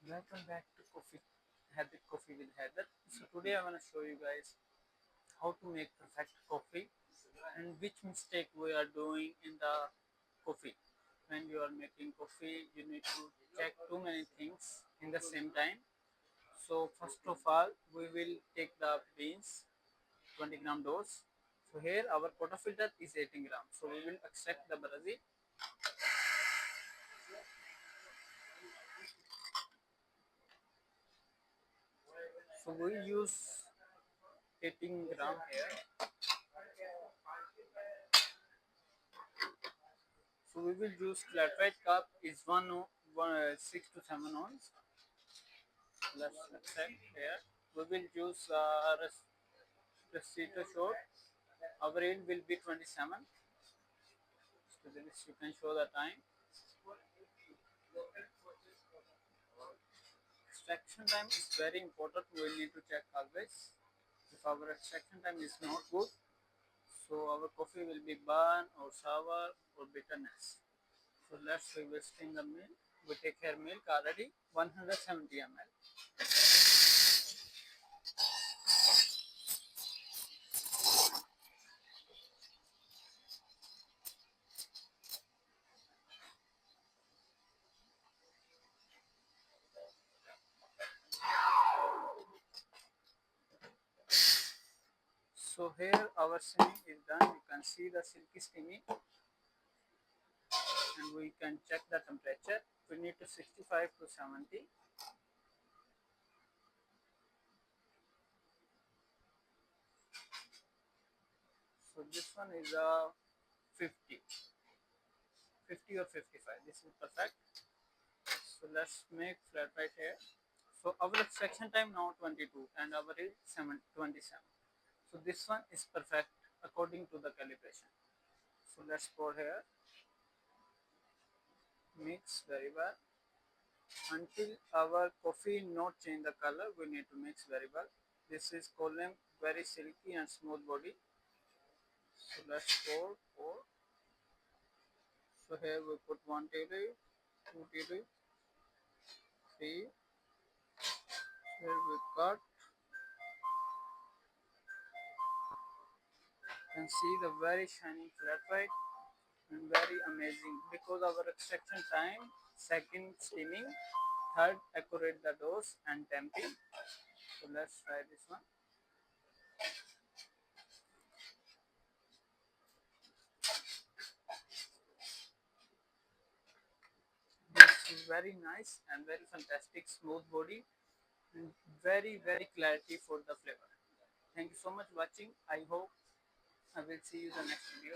Welcome back to Coffee Habit Coffee with Heather. So today I want to show you guys how to make perfect coffee and which mistake we are doing in the coffee. When you are making coffee, you need to check too many things in the same time. So first of all, we will take the beans, 20 gram dose. So here our portafilter is 18 grams. So we will extract the barasi. So we use 18 gram here. So we will use flat white cup is 6 to 7 ounce. Let's check here. We will use Espresso shot. Our yield will be 27. So this you can show the time. Extraction time is very important. We need to check always. If our extraction time is not good, so our coffee will be burn or sour or bitterness. So let's say we steam the milk. We take here milk already 170 ml. So here our steaming is done. You can see the silky steaming and we can check the temperature. We need to 65 to 70. So this one is a 50, 50 or 55. This is perfect. So let's make flat white here. So our extraction time now 22 and our is 27. So this one is perfect according to the calibration. So let's pour here. Mix very well until our coffee not change the color. We need to mix very well. This is column very silky and smooth body. So let's pour. So here we put 1 tea leaf, 2 tea leaf, 3. Here we cut. You can see the very shining flat white and very amazing because our extraction time, second steaming, third accurate the dose and temping. So let's try this one. This is very nice and very fantastic smooth body and very clarity for the flavor. Thank you so much watching. I hope I will see you in the next video.